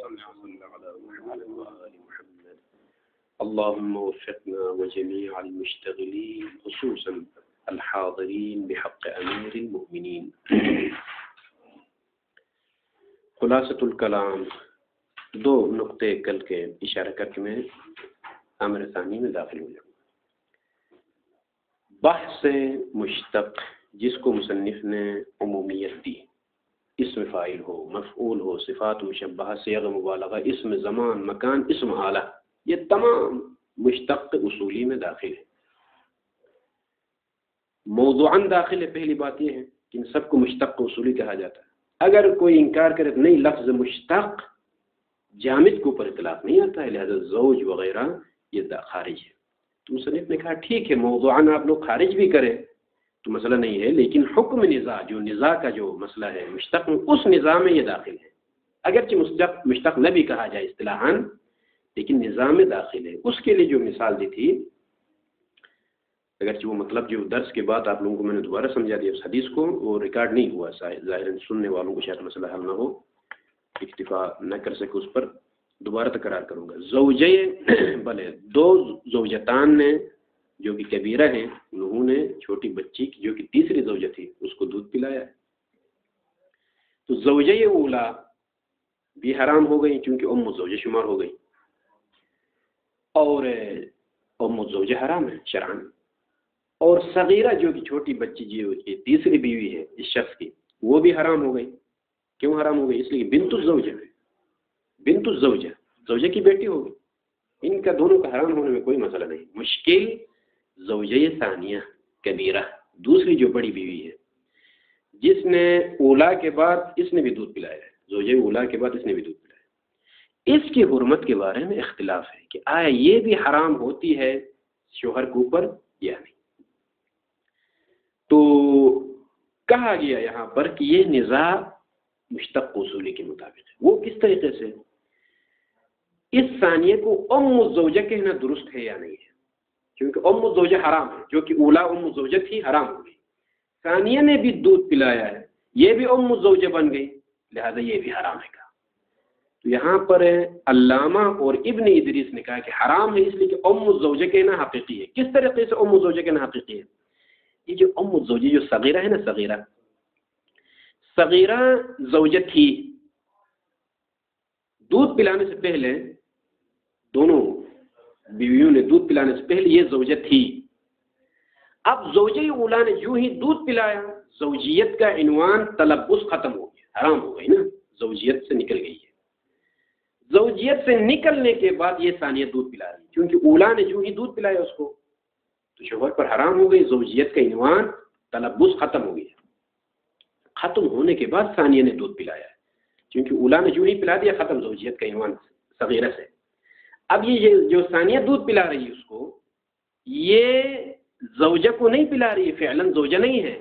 صل على محمد وآل محمد اللهم وفقنا وجميع المشتغلين خصوصا الحاضرین بحق امیر المؤمنین۔ خلاصۃ الکلام، دو نقطے کل کے اشارہ کر کے میں امر ثانی میں داخل ہو جاؤں گا۔ بحث مشتق جس کو مصنف نے عمومیت دی، اسم فاعل ہو، مفعول ہو، صفات مشبہہ، صیغ مبالغہ، اسم زمان، مکان، اسم آلہ، یہ تمام مشتق اصولی میں داخل ہے۔ موضوعاً داخل ہے، پہلی بات یہ ہے کہ ان سب کو مشتق اصولی کہا جاتا ہے۔ اگر کوئی انکار کرے تو نہیں، لفظ مشتق جامد کے اوپر اطلاق نہیں آتا ہے، لہذا زوج وغیرہ یہ خارج ہے۔ تو مصنف نے کہا ٹھیک ہے، موضوعاً آپ لوگ خارج بھی کریں تو مسئلہ نہیں ہے، لیکن حکم نزاع، جو نزاع کا جو مسئلہ ہے مشتق میں، اس نظام میں یہ داخل ہے۔ اگرچہ مشتق نہ بھی کہا جائے اصطلاحاً، لیکن نظام میں داخل ہے۔ اس کے لیے جو مثال دی تھی، اگرچہ وہ مطلب جو درس کے بعد آپ لوگوں کو میں نے دوبارہ سمجھا دیا، اس حدیث کو وہ ریکارڈ نہیں ہوا، ظاہراً سننے والوں کو شاید مسئلہ حل نہ ہو، اکتفا نہ کر سکے، اس پر دوبارہ تکرار کروں گا۔ زوجے بلے دو زوجتان نے جو کہ کبیرہ ہیں، انہوں نے چھوٹی بچی کی جو کہ تیسری زوجہ تھی اس کو دودھ پلایا ہے، تو زوجہ اولا بھی حرام ہو گئی چونکہ ام الزوجہ شمار ہو گئی، اور ام الزوجہ حرام ہے شرعاً، اور صغیرہ جو کہ چھوٹی بچی جو کہ تیسری بیوی ہے اس شخص کی، وہ بھی حرام ہو گئی۔ کیوں حرام ہو گئی؟ اس لیے بنت الزوجہ ہے، بنت الزوجہ زوجہ کی بیٹی ہوگی، ان کا دونوں کا حرام ہونے میں کوئی مسئلہ نہیں۔ مشکل زوجہ ثانیہ کبیرہ، دوسری جو بڑی بیوی ہے، جس نے اولا کے بعد اس نے بھی دودھ پلایا ہے، زوجہ اولا کے بعد اس نے بھی دودھ پلایا ہے، اس کی حرمت کے بارے میں اختلاف ہے کہ آیا یہ بھی حرام ہوتی ہے شوہر کے اوپر یا نہیں۔ تو کہا گیا یہاں پر کہ یہ نزاع مشتق اصولی کے مطابق ہے۔ وہ کس طریقے سے؟ اس ثانیہ کو ام الزوجہ کہنا درست ہے یا نہیں ہے؟ کیونکہ ام الزوجہ حرام ہے، جو کہ اولا ام الزوجہ تھی حرام ہو گئی، ثانیہ نے بھی دودھ پلایا ہے، یہ بھی ام الزوجہ بن گئی، لہذا یہ بھی حرام ہے۔ تو یہاں پر علامہ اور ابن ادریس نے کہا کہ حرام ہے اس لیے کہ ام الزوجہ کہنا حقیقی ہے۔ کس طریقے سے ام الزوجہ کہنا حقیقی ہے؟ یہ جو ام الزوجہ جو صغیرہ ہے نا، صغیرہ زوجہ تھی، دودھ پلانے سے پہلے، دونوں بیویوں نے دودھ پلانے سے پہلے یہ زوجہ تھی۔ اب زوجہ اولا نے جو ہی دودھ پلایا، زوجیت کا عنوان تلبس ختم ہو گیا، حرام ہو گئی نا، زوجیت سے نکل گئی ہے۔ زوجیت سے نکلنے کے بعد یہ ثانیہ دودھ پلا رہی، کیونکہ اولا نے جو ہی دودھ پلایا اس کو، تو شوہر پر حرام ہو گئی، زوجیت کا عنوان تلبس ختم ہو گیا۔ ختم ہونے کے بعد ثانیہ نے دودھ پلایا ہے، کیونکہ اولا نے جو ہی پلا دیا، ختم زوجیت کا عنوان صغیرہ سے۔ اب یہ جو ثانیہ دودھ پلا رہی ہے اس کو، یہ زوجہ کو نہیں پلا رہی ہے، فعلاً زوجہ نہیں ہے۔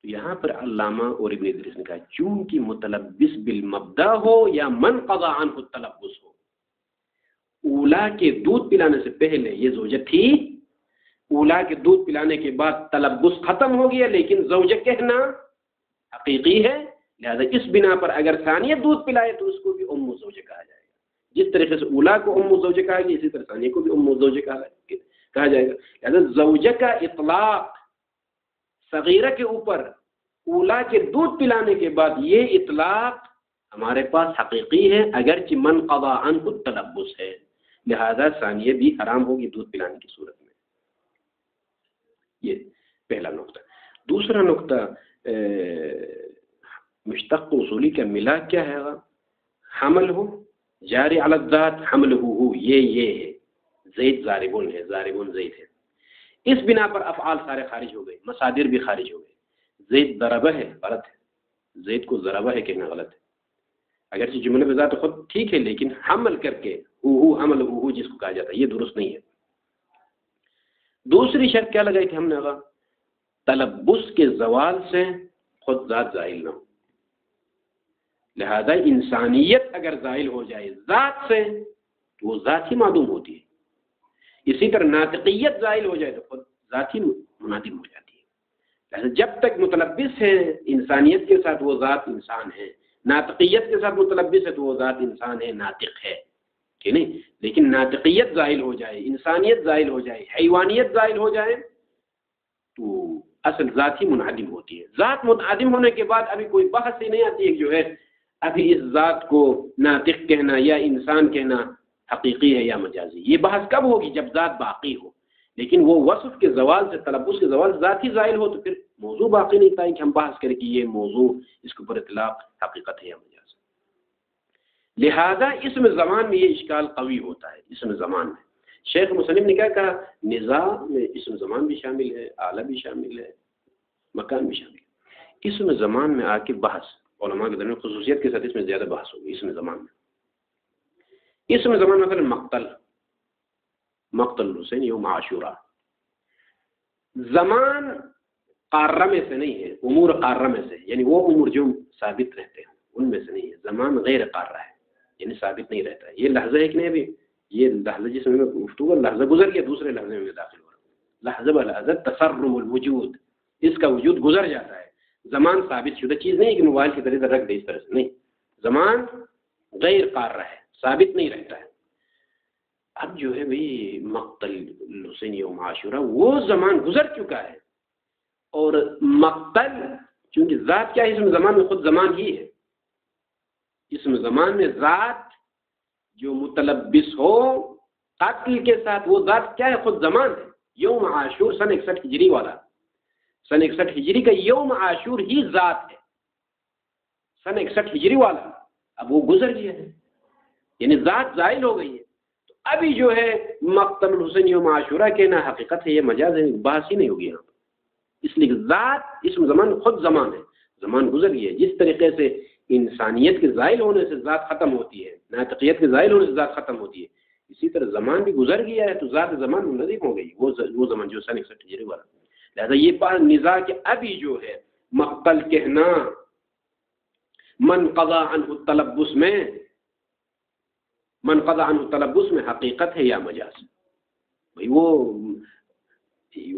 تو یہاں پر علامہ اور ابن ادریس نے کہا چونکہ متلبس بالمبدا ہو یا من قضى عنه التلبس ہو، اولا کے دودھ پلانے سے پہلے یہ زوجہ تھی، اولا کے دودھ پلانے کے بعد تلبس ختم ہو گیا، لیکن زوجہ کہنا حقیقی ہے، لہذا اس بنا پر اگر ثانیہ دودھ پلائے تو اس کو بھی ام الزوجہ کہا جائے گا۔ جس طریقے سے اولا کو ام الزوجہ کہا گیا، اسی طرح ثانیہ کو بھی ام الزوجہ کہا جائے گا۔ لہذا زوجہ کا اطلاق صغیرہ کے اوپر اولا کے دودھ پلانے کے بعد یہ اطلاق ہمارے پاس حقیقی ہے، اگرچہ من قضى عنه التلبس ہے، لہذا ثانیہ بھی حرام ہوگی دودھ پلانے کی صورت میں۔ یہ پہلا نقطہ۔ دوسرا نقطہ، مشتق اصولی کا ملا کیا ہے؟ حمل ہو، جاری علی الذات، حمل ہو، یہ ہے، زید ضاربون ہے، ضاربون زید ہے، اس بنا پر افعال سارے خارج ہو گئے، مصادر بھی خارج ہو گئے۔ زید ضربہ ہے، غلط ہے، زید کو ضربہ ہے کہنا غلط ہے، اگرچہ جملے بذات خود ٹھیک ہے، لیکن حمل کر کے ہو حمل ہو جس کو کہا جاتا ہے، یہ درست نہیں ہے۔ دوسری شرط کیا لگائی تھی ہم نے؟ تلبس کے زوال سے خود ذات زائل نہ ہو، لہذا انسانیت اگر زائل ہو جائے ذات سے تو وہ ذات ہی معدوم ہوتی ہے، اسی طرح ناطقیت زائل ہو جائے تو خود ذات ہی منادم ہو جاتی ہے۔ لہذا جب تک متلبس ہے انسانیت کے ساتھ وہ ذات انسان ہے، ناطقیت کے ساتھ متلبس ہے تو وہ ذات انسان ہے، ناطق ہے، ٹھیک نہیں؟ لیکن ناطقیت زائل ہو جائے، انسانیت زائل ہو جائے، حیوانیت زائل ہو جائے تو اصل ذات ہی منعدم ہوتی ہے۔ ذات منعدم ہونے کے بعد ابھی کوئی بحث ہی نہیں آتی ہے جو ہے ابھی اس ذات کو ناطق کہنا یا انسان کہنا حقیقی ہے یا مجازی۔ یہ بحث کب ہوگی؟ جب ذات باقی ہو۔ لیکن وہ وصف کے زوال سے، تلبس کے زوال سے ذات ہی زائل ہو تو پھر موضوع باقی نہیں تھا کہ ہم بحث کریں کہ یہ موضوع اس کے اوپر اطلاق حقیقت ہے یا مجاز۔ لہذا اسم زمان میں یہ اشکال قوی ہوتا ہے۔ اسم زمان میں شیخ مسلم نے کیا کہا؟ نزاع میں اسم زمان بھی شامل ہے، آلہ بھی شامل ہے، مکان بھی شامل ہے۔ اسم زمان میں آ کے بحث علماء کے درمیان خصوصیت کے ساتھ اس میں زیادہ بحث ہوگی۔ اسم زمان میں، اسم زمان مثلا مقتل حسین یوم عاشورہ، زمان قارہ میں سے نہیں ہے، امور قارہ میں سے، یعنی وہ امور جو ثابت رہتے ہیں ان میں سے نہیں ہے۔ زمان غیر قارہ ہے، یعنی ثابت نہیں رہتا ہے۔ یہ لحظہ ایک نہیں، ابھی یہ لحظہ جس میں گفتگو، لحظہ گزر گیا، دوسرے لحظے میں داخل ہو رہا ہے۔ لحظہ بلحظہ تصرم الوجود، اس کا وجود گزر جاتا ہے۔ زمان ثابت شدہ چیز نہیں کہ موبائل کی طرح رکھ دے اس طرح سے، نہیں، زمان غیر قارہ ہے، ثابت نہیں رہتا ہے۔ اب جو ہے بھئی مقتل حسین یوم عاشورہ، وہ زمان گزر چکا ہے، اور مقتل چونکہ ذات کیا ہے اسم زمان میں؟ خود زمان ہی ہے۔ اسم زمان میں ذات جو متلبس ہو قتل کے ساتھ، وہ ذات کیا ہے؟ خود زمان ہے۔ یوم عاشور سن 61 ہجری والا، سن 61 ہجری کا یوم عاشور ہی ذات ہے، سن 61 ہجری والا۔ اب وہ گزر گیا ہے، یعنی ذات زائل ہو گئی ہے۔ تو ابھی جو ہے مقتل الحسین یوم عاشورہ کہنا حقیقت ہے، یہ مجاز ہے، بحث ہی نہیں ہوگی یہاں پر۔ اس لیے ذات اسم زمان خود زمان ہے، زمان گزر گیا ہے۔ جس طریقے سے انسانیت کے زائل ہونے سے ذات ختم ہوتی ہے، ناطقیت کے زائل ہونے سے ذات ختم ہوتی ہے، اسی طرح زمان بھی گزر گیا ہے تو ذات زمان منظم ہو گئی، وہ زمان جو سن 61 ہجری والا۔ لہذا یہ بات نزاع کہ ابھی جو ہے مقتل کہنا من قضا عنہ التلبس میں، من قضا عنہ التلبس میں حقیقت ہے یا مجاز؟ بھئی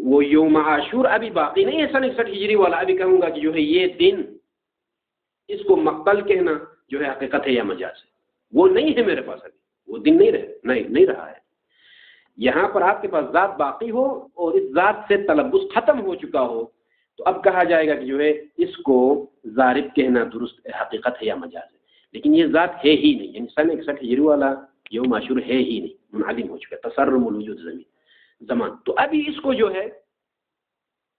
وہ یوم عاشور ابھی باقی نہیں ہے، سن 61 ہجری والا۔ ابھی کہوں گا کہ جو ہے یہ دن، اس کو مقتل کہنا جو ہے حقیقت ہے یا مجاز ہے؟ وہ نہیں ہے میرے پاس، ابھی وہ دن نہیں رہا ہے۔ یہاں پر آپ کے پاس ذات باقی ہو اور اس ذات سے تلبس ختم ہو چکا ہو تو اب کہا جائے گا کہ جو ہے اس کو ضارب کہنا درست حقیقت ہے یا مجاز ہے۔ لیکن یہ ذات ہے ہی نہیں، یعنی سن 61 ہجری والا یوم عاشور ہے ہی نہیں، منعدم ہو چکا ہے، تصرم الوجود زمان۔ تو ابھی اس کو جو ہے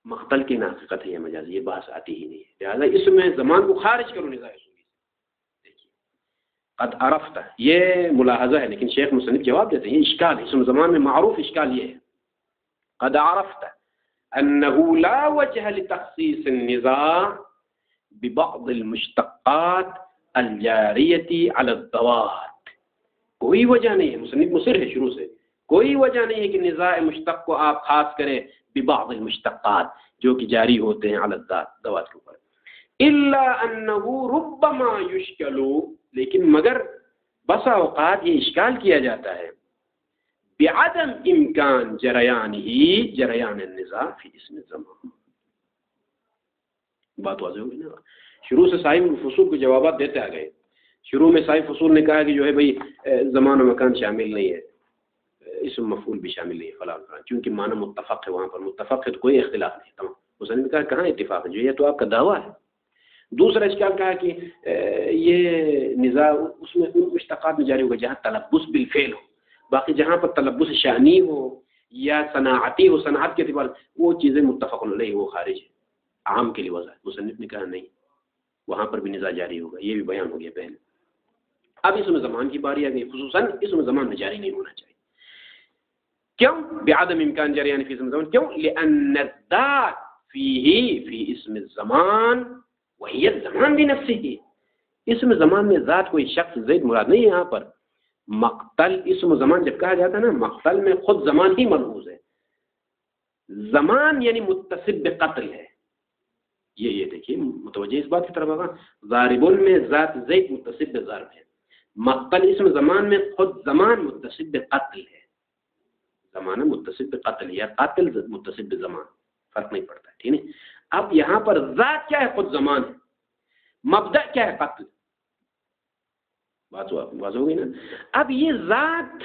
مقتل کی حقیقت ہے یا مجاز، یہ بحث آتی ہی نہیں ہے۔ لہٰذا اس میں زمان کو خارج کرو نزاع اصولی سے۔ دیکھیے قد عرفت، یہ ملاحظہ ہے، لیکن شیخ مصنف جواب دیتے ہیں یہ اشکال ہے، اسم زمان میں معروف اشکال یہ ہے، قد عرفت انه لا وجه لتخصيص النزاع ببعض المشتقات الجارية على الذوات۔ کوئی وجہ نہیں ہے، مصنف مصر ہے شروع سے، کوئی وجہ نہیں ہے کہ نزاع مشتق کو آپ خاص کریں ببعض المشتقات جو کہ جاری ہوتے ہیں علی الذات، ذوات کے اوپر، الا انه ربما يشكل، لیکن مگر بسا اوقات یہ اشکال کیا جاتا ہے بعدم امکان جریان النزاع فی اسم الزمان۔ بات واضح ہوگی نا؟ شروع سے صاحب فصول کے جوابات دیتے آ گئے۔ شروع میں صاحب فصول نے کہا کہ جو ہے بھئی زمان و مکان شامل نہیں ہے، اسم مفعول بھی شامل نہیں ہے فلاں فلاں، چونکہ معنی متفق ہے، وہاں پر متفق ہے تو کوئی اختلاف نہیں۔ تمام حسین نے کہا کہاں اتفاق ہے، جو یہ تو آپ کا دعویٰ ہے۔ دوسرا اشکال کہا کہ یہ نزاع اس میں ان مشتقات میں جاری ہوگا جہاں تلبس بالفعل ہو، باقی جہاں پر تلبس شانی ہو یا صناعتی ہو، صنعت کے اعتبار وہ چیزیں متفق علیہ، وہ خارج ہے، عام کے لیے وضع۔ مصنف نے کہا نہیں، وہاں پر بھی نزاع جاری ہوگا، یہ بھی بیان ہو گیا پہلے۔ اب اس میں زمان کی باری آ گئی، خصوصاً اس میں زمان میں جاری نہیں ہونا چاہیے۔ کیوں؟ بعدم امکان جریان فی اسم الزمان، کیوں؟ لأن الذات فی اسم الزمان وہی الزمان بنفسه، اسم زمان میں ذات کوئی شخص زید مراد نہیں ہے۔ یہاں پر مقتل اسم زمان جب کہا جاتا ہے نا، مقتل میں خود زمان ہی ملحوظ ہے، زمان یعنی متصب بقتل ہے۔ یہ دیکھیے متوجہ اس بات کی طرف آگا، ضارب میں ذات زید متصب بضرب ہے، مقتل اسم زمان میں خود زمان متصب بقتل ہے، زمانہ متصب بقتل یا قاتل متصب بزمان، فرق نہیں پڑتا ہے، ٹھیک ہے۔ اب یہاں پر ذات کیا ہے؟ خود زمان ہے، مبدأ کیا ہے؟ قتل، بات واضح ہو گئی نا. اب یہ ذات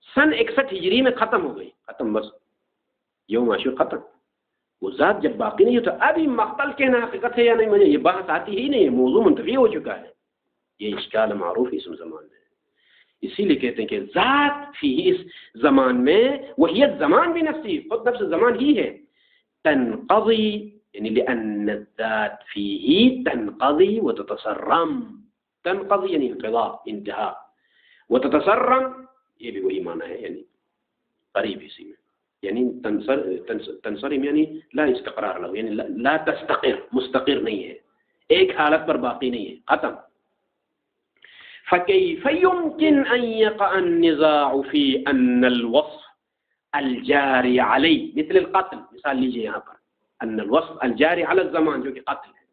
سن 61 ہجری میں ختم ہو گئی, ختم, بس یوم عاشور ختم. وہ ذات جب باقی نہیں ہوتا, ابھی مقتل کہنا حقیقت ہے یا نہیں, مجھے یہ بحث آتی ہی نہیں ہے, موضوع منتفی ہو چکا ہے. یہ اشکال معروف اسم زمان میں. اسی لیے کہتے ہیں کہ ذات فی اس زمان میں وحیت زمان بھی نفسی, خود نفس زمان ہی ہے. تنقضی یعنی لأن الذات فیہ تنقضی وتتصرم, تنقضی یعنی انقضاء, انتہا, وتتصرم یہ بھی وہی معنی ہے, یعنی قریب اسی میں, یعنی تنصرم یعنی لا استقرار له, یعنی لا تستقر, مستقر نہیں ہے, ایک حالت پر باقی نہیں ہے, ختم. فكيف يمكن أن يقع النزاع في أن الوصف الجاري عليه مثل القتل, مثال لیجیے یہاں پر, أن الوصف الجاري على الزمان جو کہ قتل ہے,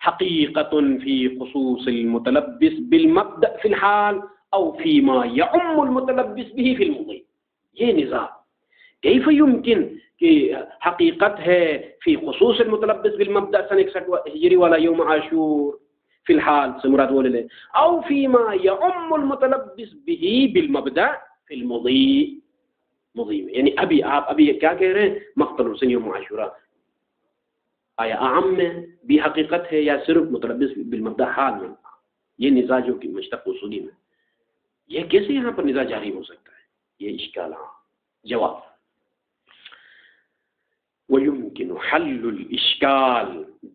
حقيقة في خصوص المتلبس بالمبدأ في الحال أو فيما يعم المتلبس به في المضي. یہ نزاع كيف يمكن کہ حقیقت ہے فی خصوص المتلبس بالمبدأ سن 61 ہجری والا یوم عاشور فی الحال سے مراد وہ لے لیں, او فیما یعم المتلبس به بالمبدأ فی المضی, مضی میں, یعنی ابھی آپ ابھی کیا کہہ رہے ہیں, مقتل حسین یوم عاشورہ, آیا عام میں بھی حقیقت ہے یا صرف متلبس بالمبدأ حال میں؟ یہ نزاع جو کہ مشتق اصولی میں, یہ کیسے یہاں پر نزاع جاری ہو سکتا ہے؟ یہ اشکال. جواب ويمكن حل الإشكال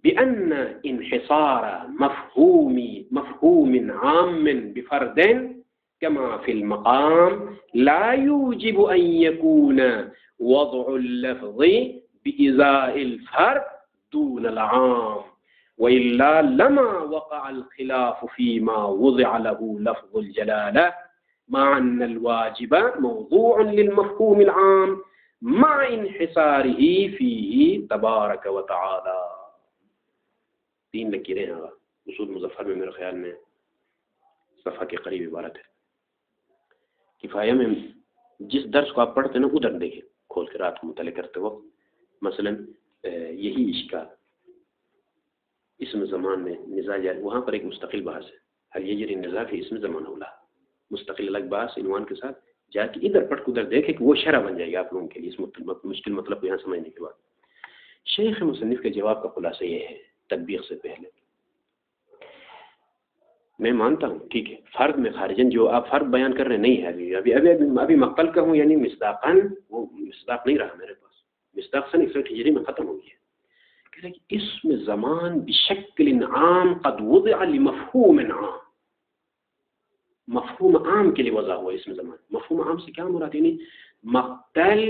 بأن انحصار مفهوم عام بفرد كما في المقام لا يوجب أن يكون وضع اللفظ بإزاء الفرد دون العام, وإلا لما وقع الخلاف فيما وضع له لفظ الجلالة مع أن الواجب موضوع للمفهوم العام مع انحصاره فيه تبارک و تعالی. 3 لکیریں ہیں اصول مظفر میں, میرے خیال میں صفحہ کے قریب عبارت ہے. کفایہ میں جس درس کو آپ پڑھتے ہیں نا ادھر دیکھیں کھول کے رات کو مطالعہ کرتے وقت, مثلا یہی اشکال اسم زمان میں نزاع جاری, وہاں پر ایک مستقل بحث ہے, حل یجری النزاع فی اسم زمان اولا, مستقل الگ بحث عنوان کے ساتھ, جا کے ادھر پڑھ کے ادھر دیکھیں کہ وہ شرح بن جائے گا آپ لوگوں کے لیے. اس مشکل مطلب کو یہاں سمجھنے کے بعد شیخ مصنف کے جواب کا خلاصہ یہ ہے تطبیق سے پہلے. میں مانتا ہوں ٹھیک ہے فرد میں خارجن جو آپ فرد بیان کر رہے ہیں نہیں ہے, ابھی مقتل کا ہوں, یعنی مصداقاً وہ مصداق نہیں رہا میرے پاس, مصداق سن 61 ہجری میں ختم ہو گیا. کہہ رہے کہ اسم زمان بشکل عام قد وضع لمفہوم عام, مفہوم عام کے لیے وضع ہوا اسم زمان. مفہوم عام سے کیا مراد, یعنی مقتل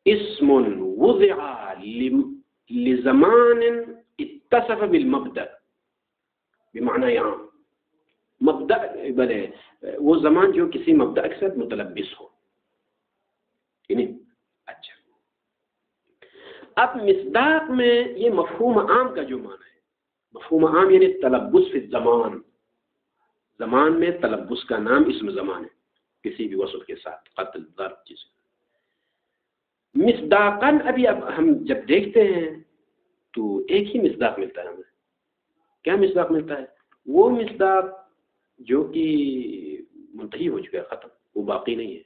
اسم وضع لزمان اتصف بالمبدأ بمعنى عام. مبدأ بلے وہ زمان جو کسی مبدأ کے ساتھ متلبس ہو, یعنی اچھا. اب مصداق میں یہ مفہوم عام کا جو معنی ہے, مفہوم عام یعنی تلبس فی الزمان, زمان میں تلبس کا نام اسم زمان ہے کسی بھی وصف کے ساتھ, قتل ضرب چیز. مصداقاً ابھی اب ہم جب دیکھتے ہیں تو ایک ہی مصداق ملتا ہے ہمیں. کیا مصداق ملتا ہے؟ وہ مصداق جو کہ منتہی ہو چکا ہے, ختم, وہ باقی نہیں ہے.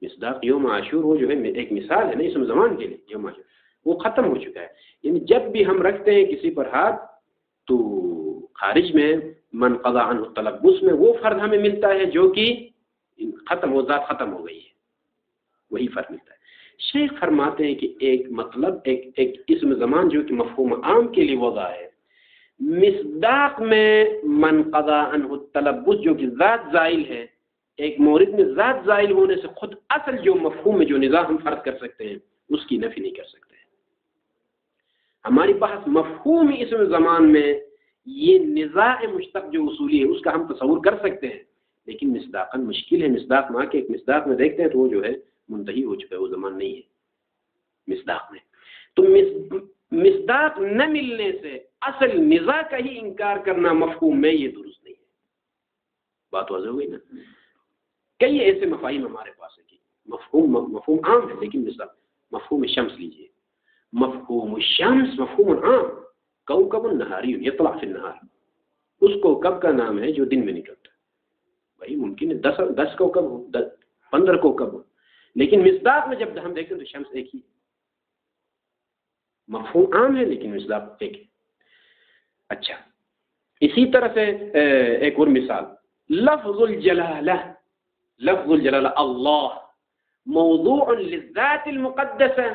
مصداق یوم عاشور وہ جو ہے ایک مثال ہے نا اسم زمان کے لیے, یوم عاشور وہ ختم ہو چکا ہے. یعنی جب بھی ہم رکھتے ہیں کسی پر ہاتھ تو خارج میں من قضا عنہ التلبس میں وہ فرد ہمیں ملتا ہے جو کہ ختم, وہ ذات ختم ہو گئی ہے, وہی فرد ملتا ہے. شیخ فرماتے ہیں کہ ایک مطلب ایک اسم زمان جو کہ مفہوم عام کے لیے وضع ہے, مصداق میں من قضا عنہ التلبس جو کہ ذات زائل ہے, ایک مورد میں ذات زائل ہونے سے خود اصل جو مفہوم ہے جو نزاع ہم فرض کر سکتے ہیں اس کی نفی نہیں کر سکتے. ہماری بحث مفہوم اسم زمان میں یہ نزاع مشتق جو اصولی ہے اس کا ہم تصور کر سکتے ہیں, لیکن مصداقاً مشکل ہے. مصداق ماں کے ایک مصداق میں دیکھتے ہیں تو وہ جو ہے منتہی ہو چکا ہے, وہ زمان نہیں ہے مصداق میں. تو مصداق نہ ملنے سے اصل نزاع کا ہی انکار کرنا مفہوم میں یہ درست نہیں ہے. بات واضح ہو گئی نا. کئی ایسے مفاہیم ہمارے پاس ہے کہ مفہوم عام ہے لیکن مفہوم شمس لیجئے, مفہوم الشمس مفہوم عام, کوكب النهاري يطلع في النهار, اس کوکب کا نام ہے جو دن میں نکلتا ہے. بھائی ممکن ہے 10 کوکب ہو، 15 کوکب ہو، لیکن مصداق میں جب ہم دیکھتے ہیں تو شمس ایک ہی. مفہوم عام ہے لیکن مصداق ایک ہے. اچھا، اسی طرح سے ایک اور مثال، لفظ الجلالہ. لفظ الجلالہ اللہ موضوع للذات المقدسہ،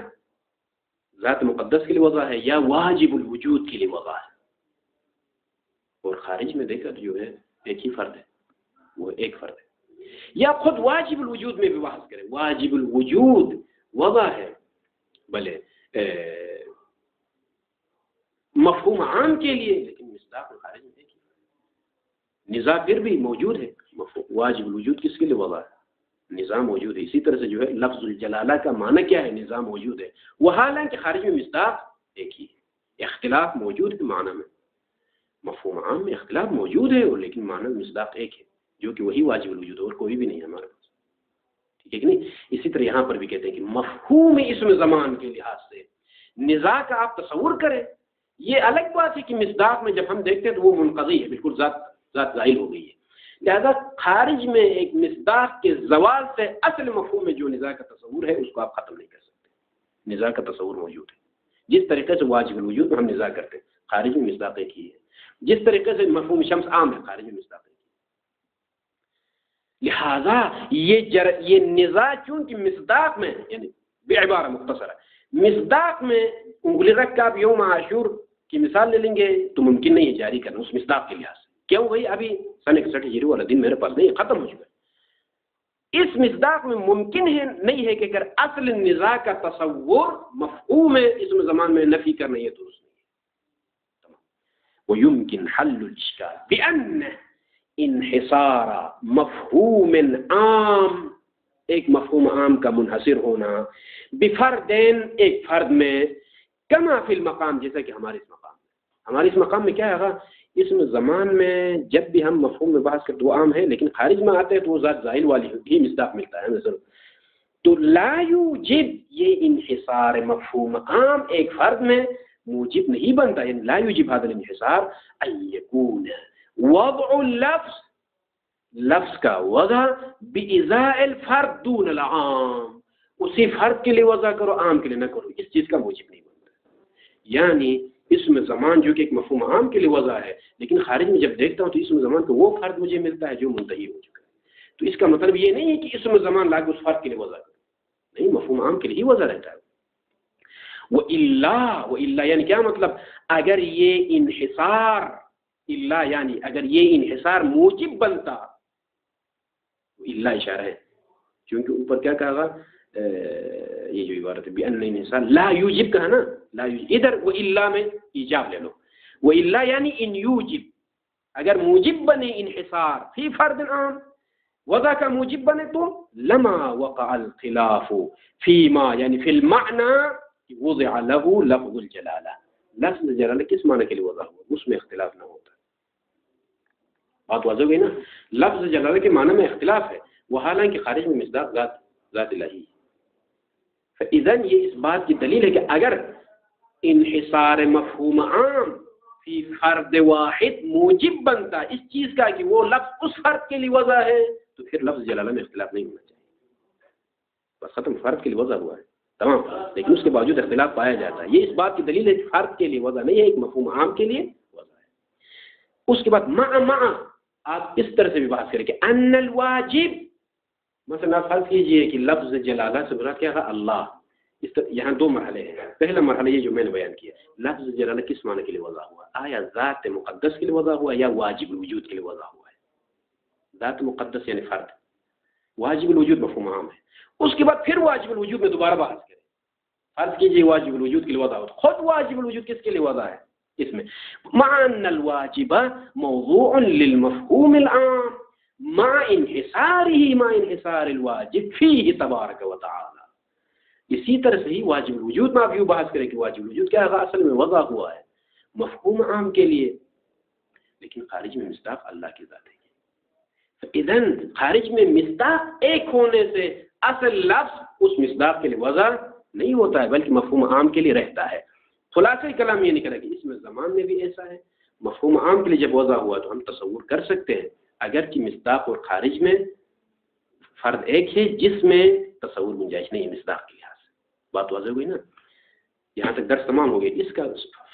ذات مقدس کے لیے وضع ہے یا واجب الوجود کے لیے وضع ہے. اور خارج میں دیکھا جو ہے ایک ہی فرد ہے، وہ ایک فرد ہے. یا خود واجب الوجود میں بھی بحث کریں، واجب الوجود وضع ہے بھلے مفہوم عام کے لیے، لیکن مصداق خارج میں ایک ہی. نظام پھر بھی موجود ہے، واجب الوجود کس کے لیے وضع ہے؟ نظام موجود ہے. اسی طرح سے جو ہے لفظ الجلالہ کا معنی کیا ہے؟ نظام موجود ہے. وہ حالانکہ خارج میں مصداق ایک ہی ہے. اختلاف موجود ہے معنی میں، مفہوم عام میں اختلاف موجود ہے، اور لیکن معنی میں مصداق ایک ہے جو کہ وہی واجب الوجود ہے، اور کوئی بھی نہیں ہے ہمارے پاس. ٹھیک ہے کہ نہیں؟ اسی طرح یہاں پر بھی کہتے ہیں کہ مفہوم اسم زمان کے لحاظ سے نزاع کا آپ تصور کریں. یہ الگ بات ہے کہ مصداق میں جب ہم دیکھتے ہیں تو وہ منقضی ہے، بالکل ذات ظاہر ہو گئی ہے. لہذا خارج میں ایک مصداق کے زوال سے اصل مفہوم میں جو نزاع کا تصور ہے اس کو آپ ختم نہیں کر سکتے. نزاع کا تصور موجود ہے. جس طریقے سے واجب الوجود میں ہم نزاع کرتے ہیں، خارج میں مصداق ایک ہی ہے. جس طریقے سے مفہوم شمس عام ہے، خارج میں مصداق ایک ہی ہے. لہذا یہ نزاع چونکہ مصداق میں، یعنی بعبارہ مختصرہ مصداق میں انگلی رکھ کے آپ یوم عاشور کی مثال لے لیں گے تو ممکن نہیں ہے جاری کرنا اس مصداق کے لحاظ سے. کیوں بھائی؟ ابھی سن 61 ہجری والا دن میرے پاس نہیں، ختم ہو چکا ہے. اس مصداق میں ممکن ہے نہیں ہے کہ اگر اصل نزاع کا تصور مفہوم ہے اسم زمان میں نفی کرنا یہ درست نہیں ہے. ويمكن حل الاشكال بان انحصار مفہوم عام، ایک مفہوم عام کا منحصر ہونا، بفردین ایک فرد میں، کما فی المقام جیسا کہ ہمارے اس مقام میں کیا ہے؟ اسم زمان میں جب بھی ہم مفہوم میں بحث کرتے وہ عام ہے، لیکن خارج میں آتے ہیں تو وہ ذات ظاہر والی ہی مصداق ملتا ہے مثلا. تو لا یوجب، یہ انحصار مفہوم عام ایک فرد میں موجب نہیں بنتا، یعنی لا یوجب هذا الانحصار ان یکون وضع اللفظ، لفظ کا وضع بإزاء الفرد دون العام، اسی فرد کے لیے وضع کرو عام کے لیے نہ کرو، اس چیز کا موجب نہیں بنتا. یعنی اسم زمان جو کہ ایک مفہوم عام کے لیے وضع ہے، لیکن خارج میں جب دیکھتا ہوں تو اسم زمان کا وہ فرد مجھے ملتا ہے جو منتہی ہو چکا ہے. تو اس کا مطلب یہ نہیں ہے کہ اسم زمان لا کے اس فرد کے لیے وضع کرو، نہیں، مفہوم عام کے لیے ہی وضع رہتا ہے. وَإِلَّا یعنی کیا مطلب؟ اگر یہ انحصار، الا یعنی اگر یہ انحصار موجب بنتا، الا اشارہ ہے کیونکہ اوپر کیا کہا گا، یہ جو عبارت ہے بأن انحصار لا یوجب کا ہے نا، لا یوجب، ادھر وہ الا میں ایجاب لے لو. وہ الا یعنی ان یوجب، اگر موجب بنے انحصار فی فرد عام، وضع کا موجب بنے تو لما وقع الخلاف فیما یعنی فی المعنی وضع له لفظ الجلالہ. لفظ جلالہ کس معنی کے لیے وضع ہوا اس میں اختلاف نہ ہوتا. بات واضح ہوئی نا؟ لفظ جلالہ کے معنی میں اختلاف ہے، وہ حالانکہ خارج میں مصداق ذات الہی. فاذن یہ اس بات کی دلیل ہے کہ اگر انحصار مفہوم عام فی فرد واحد موجب بنتا اس چیز کا کہ وہ لفظ اس فرد کے لیے وضع ہے، تو پھر لفظ جلالہ میں اختلاف نہیں ہونا چاہیے. بس ختم، فرد کے لیے وضع ہوا ہے تمام، لیکن اس کے باوجود اختلاف پایا جاتا ہے. یہ اس بات کی دلیل ہے کہ فرد کے لیے وضع نہیں ہے، ایک مفہوم عام کے لیے وضع ہے. اس کے بعد مع آپ اس طرح سے بھی بات کریں کہ ان الواجب، مثلا فرض کیجئے کہ لفظ جلالہ سے مراد کیا ہے؟ اللہ. اس طرح یہاں دو مرحلے ہیں. پہلا مرحلہ یہ جو میں نے بیان کیا، لفظ جلالہ کس معنی کے لیے وضع ہوا؟ آیا ذات مقدس کے لیے وضع ہوا یا واجب الوجود کے لیے وضع ہوا ہے؟ ذات مقدس یعنی فرد، واجب الوجود مفہوم عام ہے. اس کے بعد پھر واجب الوجود میں دوبارہ بحث کریں. فرض کیجئے واجب الوجود کے لیے وضع ہوا، خود واجب الوجود کس کے لیے وضع ہے اس میں؟ مع ان الواجب موضوع للمفہوم العام مع انحصار الواجب فيه تبارک وتعالی. اسی طرح سے ہی واجب الوجود میں آپ یوں بحث کریں کہ واجب الوجود کیا ہے؟ اصل میں وضع ہوا ہے مفہوم عام کے لیے، لیکن خارج میں مصداق اللہ کی ذات ہے. اذن خارج میں مصداق ایک ہونے سے اصل لفظ اس مصداق کے لیے وضع نہیں ہوتا ہے بلکہ مفہوم عام کے لیے رہتا ہے. خلاصہ کلام یہ نکلا کہ اس میں زمان میں بھی ایسا ہے، مفہوم عام کے لیے جب وضع ہوا تو ہم تصور کر سکتے ہیں، اگرچہ مصداق اور خارج میں فرد ایک ہے جس میں تصور گنجائش نہیں ہے مصداق کے لحاظ سے. بات واضح ہوئی نا؟ یہاں تک درس تمام ہو گئی. اس کا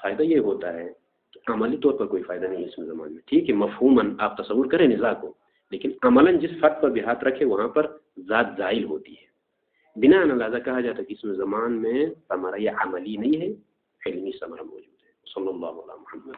فائدہ یہ ہوتا ہے کہ عملی طور پر کوئی فائدہ نہیں ہے اس میں زمان میں. ٹھیک ہے مفہوماً آپ تصور کریں نزاع کو، لیکن عملاً جس فرد پر بھی ہاتھ رکھے وہاں پر ذات زائل ہوتی ہے. بنا اندازہ کہا جاتا ہے کہ اس میں زمان میں ثمرہ یہ عملی نہیں ہے، علمی ثمرہ موجود ہے. صلی اللہ علیہ محمد.